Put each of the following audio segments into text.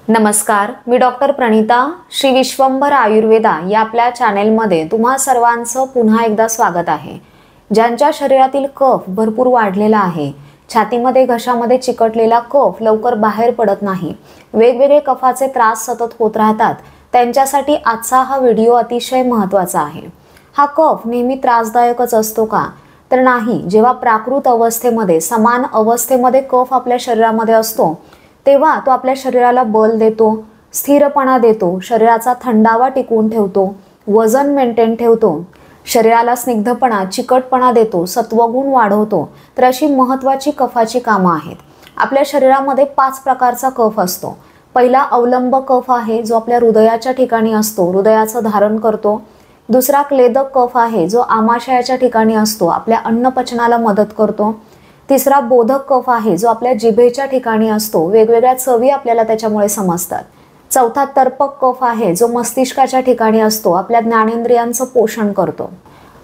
नमस्कार, मी डॉक्टर प्रणिता श्री विश्वंभर आयुर्वेदा या आपल्या चॅनेलमध्ये तुम्हा सर्वांचं पुन्हा एकदा स्वागत आहे। ज्यांच्या शरीरातील कफ भरपूर वाढलेला आहे, छातीमध्ये घशामध्ये चिकटलेला कफ लवकर बाहेर पडत नाही, वेगवेगळे कफाचे त्रास सतत होत राहतात, त्यांच्यासाठी आजचा हा व्हिडिओ अतिशय महत्त्वाचा आहे। हा कफ नेहमी त्रासदायकच असतो का? तर नाही। जेव्हा प्राकृत अवस्थेमध्ये समान अवस्थेमध्ये कफ आपल्या शरीरामध्ये असतो तेव्हा तो आपल्या शरीराला बल देतो, स्थिरपणा देतो, शरीराचा थंडावा टिकवून ठेवतो, वजन मेंटेन ठेवतो, शरीराला स्निग्धपणा चिकटपणा देतो, सत्वगुण वाढवतो। तर अशी महत्त्वाची कफाची कामं आहेत। आपल्या शरीरामध्ये 5 प्रकारचा कफ असतो। पहिला अवलंब कफ आहे जो आपल्या हृदयाच्या ठिकाणी असतो, हृदयाचं धारण करतो। दुसरा क्लेदक कफ आहे जो आमाशयाच्या ठिकाणी असतो, आपल्या अन्नपचनाला मदत करतो। तिसरा बोधक कफ आहे जो आपल्या जिभेच्या ठिकाणी असतो, वेगवेगळ्या चवी आपल्याला त्याच्यामुळे समजतात। चौथा तर्पक कफ आहे जो मस्तिष्काच्या ठिकाणी असतो, आपल्या ज्ञानेंद्रियांचं पोषण करतो।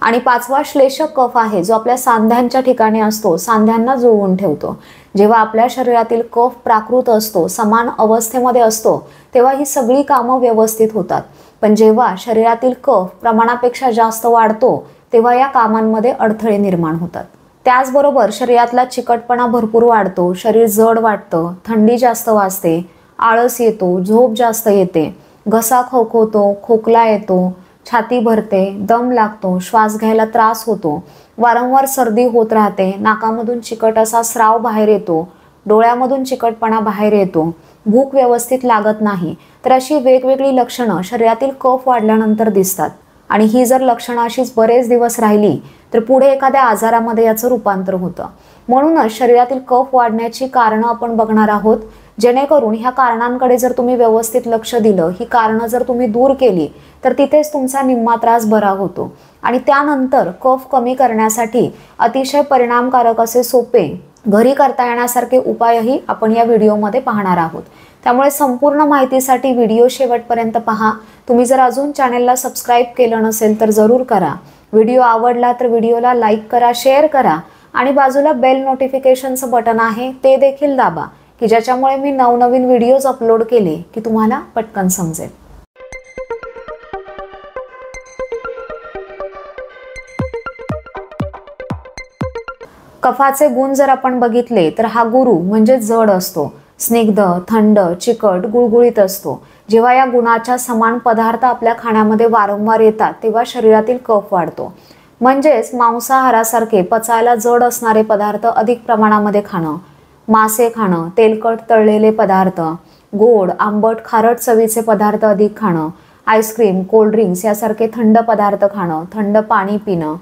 आणि पाचवा श्लेषक कफ आहे जो आपल्या सांध्यांच्या ठिकाणी असतो, सांध्यांना जुळवून ठेवतो। जेव्हा आपल्या शरीरातील कफ प्राकृत असतो, समान अवस्थेमध्ये असतो, तेव्हा ही सगळी कामं व्यवस्थित होतात। पण जेव्हा शरीरातील कफ प्रमाणापेक्षा जास्त वाढतो तेव्हा या कामांमध्ये अडथळे निर्माण होतात। त्याचबरोबर शरीरातला चिकटपणा भरपूर वाढतो, शरीर जड वाटतं, थंडी जास्त वाजते, आळस येतो, झोप जास्त येते, घसा खवखवतो, खोकला येतो, छाती भरते, दम लागतो, श्वास घ्यायला त्रास होतो, वारंवार सर्दी होत राहते, नाकामधून चिकट असा स्राव बाहेर येतो, डोळ्यामधून चिकटपणा बाहेर येतो, भूक व्यवस्थित लागत नाही। तर अशी वेगवेगळी लक्षणं शरीरातील कफ वाढल्यानंतर दिसतात। आणि ही जर लक्षणं अशीच बरेच दिवस राहिली तर पुढे एखाद्या आजारामध्ये याचं रूपांतर होतं। म्हणूनच शरीरातील कफ वाढण्याची कारणं आपण बघणार आहोत, जेणेकरून ह्या कारणांकडे जर तुम्ही व्यवस्थित लक्ष दिलं, ही कारणं जर तुम्ही दूर केली तर तिथेच तुमचा निम्मा त्रास बरा होतो। आणि त्यानंतर कफ कमी करण्यासाठी अतिशय परिणामकारक असे सोपे घरी करता येण्यासारखे उपायही आपण या व्हिडिओमध्ये पाहणार आहोत। त्यामुळे संपूर्ण माहितीसाठी व्हिडिओ शेवटपर्यंत पहा। तुम्ही जर अजून चॅनलला सबस्क्राईब केलं नसेल तर जरूर करा। व्हिडिओ आवडला तर व्हिडिओला लाईक करा, शेअर करा आणि बाजूला बेल नोटिफिकेशनचं बटन आहे ते देखील दाबा, की ज्याच्यामुळे मी नवनवीन व्हिडिओज अपलोड केले की तुम्हाला पटकन समजेल। कफाचे गुण जर आपण बघितले तर हा गुरु म्हणजे जड असतो, स्निग्ध, थंड, चिकट, गुळगुळीत असतो। जेव्हा या गुणाच्या समान पदार्थ आपल्या खाण्यामध्ये वारंवार येतात तेव्हा शरीरातील कफ वाढतो। म्हणजेच मांसाहारासारखे पचायला जड असणारे पदार्थ अधिक प्रमाणामध्ये खाणं, मासे खाणं, तेलकट तळलेले पदार्थ, गोड, आंबट, खारट चवीचे पदार्थ अधिक खाणं, आईस्क्रीम, कोल्ड्रिंक्स यासारखे थंड पदार्थ खाणं, थंड पाणी पिणं,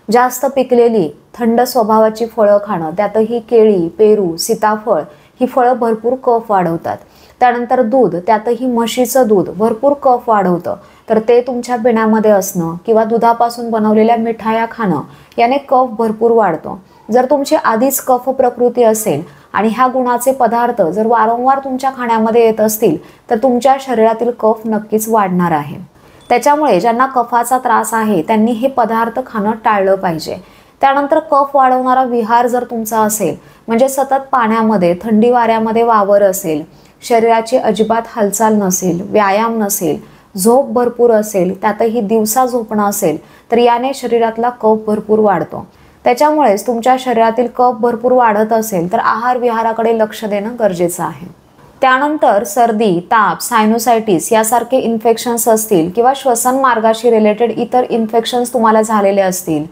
जास्त पिकलेली थंड स्वभावाची फळं खाणं, त्यातही केळी, पेरू, सीताफळ ही फळं भरपूर कफ वाढवतात। त्यानंतर दूध, त्यातही म्हशीचं दूध भरपूर कफ वाढवतं, तर ते तुमच्या पिण्यामध्ये असणं किंवा दुधापासून बनवलेल्या मिठाया खाणं याने कफ भरपूर वाढतो। जर तुमची आधीच कफ प्रकृती असेल आणि ह्या गुणाचे पदार्थ जर वारंवार तुमच्या खाण्यामध्ये येत असतील तर तुमच्या शरीरातील कफ नक्कीच वाढणार आहे। त्याच्यामुळे ज्यांना कफाचा त्रास आहे त्यांनी हे पदार्थ खाणं टाळलं पाहिजे। त्यानंतर कफ वाढवणारा विहार जर तुमचा असेल, म्हणजे सतत पाण्यामध्ये, थंडी वाऱ्यामध्ये वावर असेल, शरीराची अजिबात हालचाल नसेल, व्यायाम नसेल, झोप भरपूर असेल, त्यातही दिवसा झोपणं असेल, तर याने शरीरातला कफ भरपूर वाढतो। त्याच्यामुळेच तुमच्या शरीरातील कफ भरपूर वाढत असेल तर आहार विहाराकडे लक्ष देणं गरजेचं आहे। त्यानंतर सर्दी, ताप, सायनोसायटिस यासारखे इन्फेक्शन्स असतील किंवा श्वसन मार्गाशी रिलेटेड इतर इन्फेक्शन्स तुम्हाला झालेले असतील,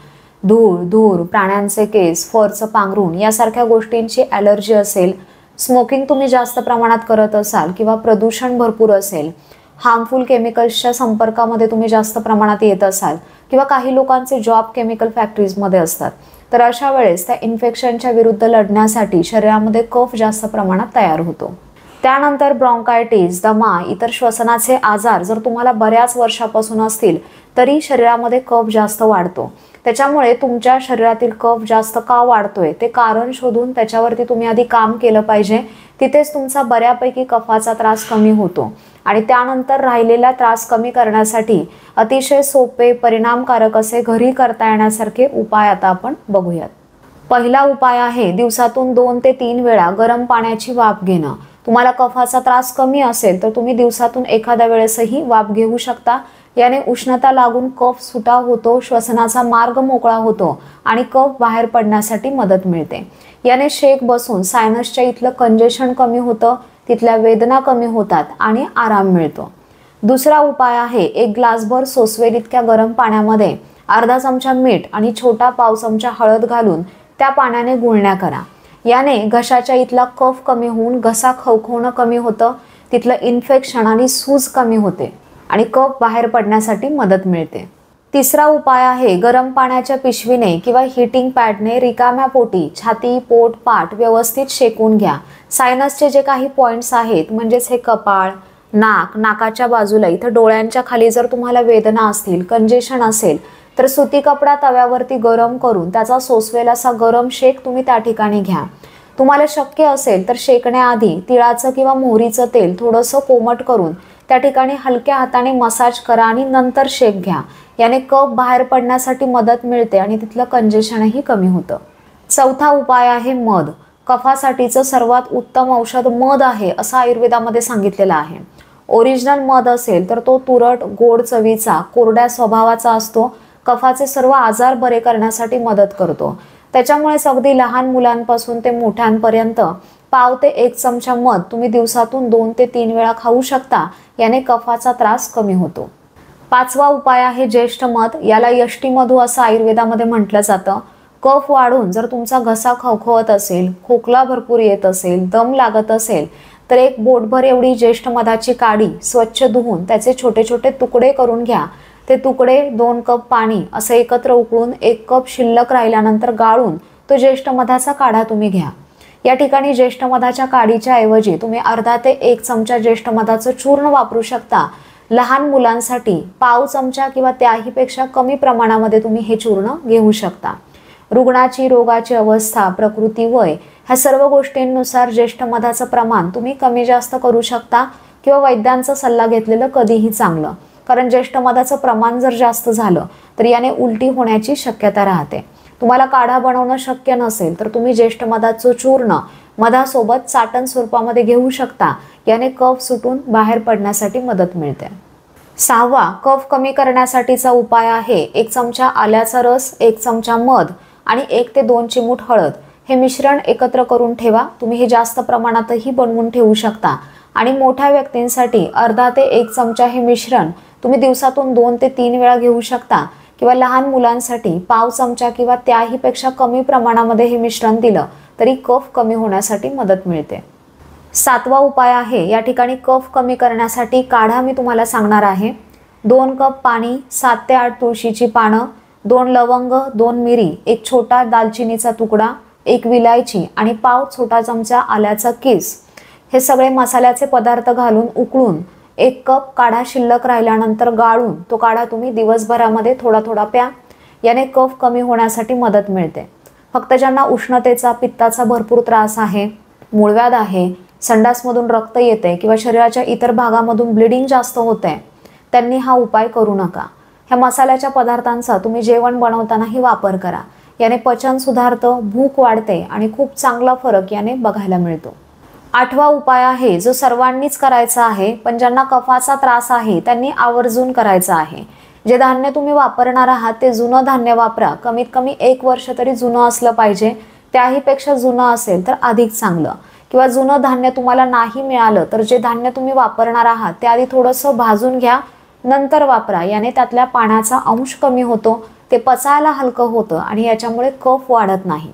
धूर, प्राण्यांचे केस, फरचं पांघरूण यासारख्या गोष्टींची ॲलर्जी असेल, स्मोकिंग तुम्ही जास्त प्रमाणात करत असाल किंवा प्रदूषण भरपूर असेल, हार्मफुल केमिकल्सच्या संपर्कामध्ये तुम्ही जास्त प्रमाणात येत असाल किंवा काही लोकांचे जॉब केमिकल फॅक्टरीजमध्ये असतात, तर अशा वेळेस त्या इन्फेक्शनच्या विरुद्ध लढण्यासाठी शरीरामध्ये कफ जास्त प्रमाणात तयार होतो। त्यानंतर ब्रॉन्कायटिस, दमा, इतर श्वसनाचे आजार जर तुम्हाला बऱ्याच वर्षापासून असतील तरी शरीरामध्ये कफ जास्त वाढतो। त्याच्यामुळे तुमच्या शरीरातील कफ जास्त का वाढतोय ते कारण शोधून त्याच्यावरती तुम्ही आधी काम केलं पाहिजे। तिथेच तुमचा बऱ्यापैकी कफाचा त्रास कमी होतो। आणि त्यानंतर राहिलेला त्रास कमी करण्यासाठी अतिशय सोपे, परिणामकारक असे घरी करता येण्यासारखे उपाय आता आपण बघूयात। पहिला उपाय आहे दिवसातून 2 ते 3 वेळा गरम पाण्याची वाफ घेणं। तुम्हाला कफाचा त्रास कमी असेल तर तुम्ही दिवसातून एखाद्या वेळेसही वाफ घेऊ शकता। याने उष्णता लागून कफ सुटाव होतो, श्वसनाचा मार्ग मोकळा होतो आणि कफ बाहेर पडण्यासाठी मदत मिळते। याने शेक बसून सायनसच्या इथलं कंजेशन कमी होतं, तिथल्या वेदना कमी होतात आणि आराम मिळतो। दुसरा उपाय आहे, एक ग्लासभर सोसवेल इतक्या गरम पाण्यामध्ये अर्धा चमचा मीठ आणि छोटा पाव चमचा हळद घालून त्या पाण्याने गुळण्या करा। याने घशाच्या इथला कफ कमी होऊन घसा खवखवणं कमी होतं, तिथलं इन्फेक्शन आणि सूज कमी होते आणि कफ बाहेर पडण्यासाठी मदत मिळते। तिसरा उपाय आहे, गरम पाण्याच्या पिशवीने किंवा हीटिंग पॅडने रिकाम्या पोटी छाती, पोट, पाठ व्यवस्थित शेकून घ्या। सायनसचे जे काही पॉइंट्स आहेत म्हणजेच हे कपाळ, नाक, नाकाच्या बाजूला इथं डोळ्यांच्या खाली जर तुम्हाला वेदना असतील, कंजेशन असेल तर सुती कपडा तव्यावरती गरम करून त्याचा सोसवेल असा गरम शेक तुम्ही त्या ठिकाणी घ्या। तुम्हाला शक्य असेल तर शेकण्याआधी तिळाचं किंवा मोहरीचं तेल थोडंसं कोमट करून त्या ठिकाणी हलक्या हाताने मसाज करा आणि नंतर शेक घ्या। याने कफ बाहेर पडण्यासाठी मदत मिळते आणि तिथलं कंजेशनही कमी होतं। चौथा उपाय आहे मध। कफासाठीचं सर्वात उत्तम औषध मध आहे असं आयुर्वेदामध्ये सांगितलेलं आहे। ओरिजिनल मध असेल तर तो तुरट, गोड चवीचा, कोरड्या स्वभावाचा असतो। कफाचे सर्व आजार बरे करण्यासाठी मदत करतो। त्याच्यामुळेच अगदी लहान मुलांपासून ते मोठ्यांपर्यंत पाव ते 1 चमचा मध तुम्ही दिवसातून 2 ते 3 वेळा खाऊ शकता। याने कफाचा त्रास कमी होतो। पाचवा उपाय आहे ज्येष्ठ मध। याला यष्टीमधू असं आयुर्वेदामध्ये म्हटलं जातं। कफ वाढून जर तुमचा घसा खवखवत असेल, खोकला भरपूर येत असेल, दम लागत असेल तर एक बोटभर एवढी ज्येष्ठ मधाची काडी स्वच्छ धुवून त्याचे छोटे छोटे तुकडे करून घ्या। ते तुकडे 2 कप पाणी असं एकत्र उकळून 1 कप शिल्लक राहिल्यानंतर गाळून तो ज्येष्ठ मधाचा काढा तुम्ही घ्या। या ठिकाणी ज्येष्ठ मधाच्या काढीच्या ऐवजी तुम्ही अर्धा ते 1 चमचा ज्येष्ठ मधाचं चूर्ण वापरू शकता। लहान मुलांसाठी पाव चमचा किंवा त्याहीपेक्षा कमी प्रमाणामध्ये तुम्ही हे चूर्ण घेऊ शकता। रुग्णाची, रोगाची अवस्था, प्रकृती, वय ह्या सर्व गोष्टींनुसार ज्येष्ठ मधाचं प्रमाण तुम्ही कमी जास्त करू शकता किंवा वैद्यांचा सल्ला घेतलेलं कधीही चांगलं, कारण ज्येष्ठ मधाचं प्रमाण जर जास्त झालं तर याने उलटी होण्याची शक्यता राहते। तुम्हाला काढा बनवणं शक्य नसेल तर तुम्ही ज्येष्ठ मधाचं चूर्ण मधासोबत चाटण स्वरूपामध्ये घेऊ शकता। याने कफ सुटून बाहेर पडण्यासाठी मदत मिळते। सहावा, कफ कमी करण्यासाठीचा उपाय आहे 1 चमचा आल्याचा रस, 1 चमचा मध आणि 1 ते 2 चिमूट हळद हे मिश्रण एकत्र करून ठेवा। तुम्ही हे जास्त प्रमाणातही बनवून ठेवू शकता आणि मोठ्या व्यक्तींसाठी अर्धा ते 1 चमचा हे मिश्रण तुम्ही दिवसातून 2 ते 3 वेळा घेऊ शकता किंवा लहान मुलांसाठी पाव चमचा किंवा त्याहीपेक्षा कमी प्रमाणामध्ये हे मिश्रण दिलं तरी कफ कमी होण्यासाठी मदत मिळते। सातवा उपाय आहे, या ठिकाणी कफ कमी करण्यासाठी काढा मी तुम्हाला सांगणार आहे। 2 कप पाणी, 7 ते 8 तुळशीची पानं, 2 लवंग, 2 मिरी, 1 छोटा दालचिनीचा तुकडा, 1 विलायची आणि पाव छोटा चमचा आल्याचा किस हे सगळे मसाल्याचे पदार्थ घालून उकळून 1 कप काढा शिल्लक राहिल्यानंतर गाळून तो काढा तुम्ही दिवसभरामध्ये थोडा थोडा प्या। याने कफ कमी होण्यासाठी मदत मिळते। फक्त ज्यांना उष्णतेचा, पित्ताचा भरपूर त्रास आहे, मूळव्याध आहे, संडासमधून रक्त येते किंवा शरीराच्या इतर भागामधून ब्लिडिंग जास्त होते, त्यांनी हा उपाय करू नका। ह्या मसाल्याच्या पदार्थांचा तुम्ही जेवण बनवतानाही वापर करा। याने पचन सुधारतं, भूक वाढते आणि खूप चांगला फरक याने बघायला मिळतो। आठवा उपाय आहे जो सर्वांनीच करायचा आहे, पण ज्यांना कफाचा त्रास आहे त्यांनी आवर्जून करायचा आहे। जे धान्य तुम्ही वापरणार आहात ते जुनं धान्य वापरा। कमीत कमी 1 वर्ष तरी जुनं असलं पाहिजे, त्याहीपेक्षा जुनं असेल तर अधिक चांगलं। किंवा जुनं धान्य तुम्हाला नाही मिळालं तर जे धान्य तुम्ही वापरणार आहात ते आधी थोडंसं भाजून घ्या, नंतर वापरा। याने त्यातल्या पाण्याचा अंश कमी होतो, ते पचायला हलकं होतं आणि याच्यामुळे कफ वाढत नाही।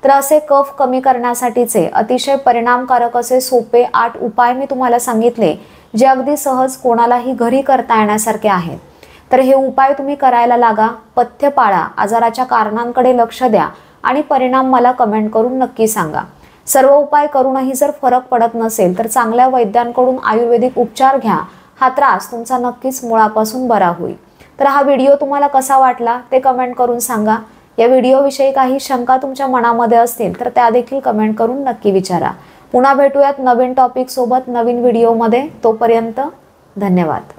तर असे कफ कमी करण्यासाठीचे अतिशय परिणामकारक असे सोपे 8 उपाय मी तुम्हाला सांगितले, जे अगदी सहज कोणालाही घरी करता येण्यासारखे आहेत। तर हे उपाय तुम्ही करायला लागा, पथ्य पाळा, आजाराच्या कारणांकडे लक्ष द्या आणि परिणाम मला कमेंट करून नक्की सांगा। सर्व उपाय करूनही जर फरक पडत नसेल तर चांगल्या वैद्यांकडून आयुर्वेदिक उपचार घ्या। हा त्रास तुमचा नक्कीच मुळापासून बरा होईल। तर हा व्हिडिओ तुम्हाला कसा वाटला ते कमेंट करून सांगा। या व्हिडिओविषयी काही शंका तुमच्या मनामध्ये असतील तर त्या देखील कमेंट करून नक्की विचारा। पुन्हा भेटूयात नवीन टॉपिक सोबत नवीन व्हिडिओमध्ये। तोपर्यंत धन्यवाद।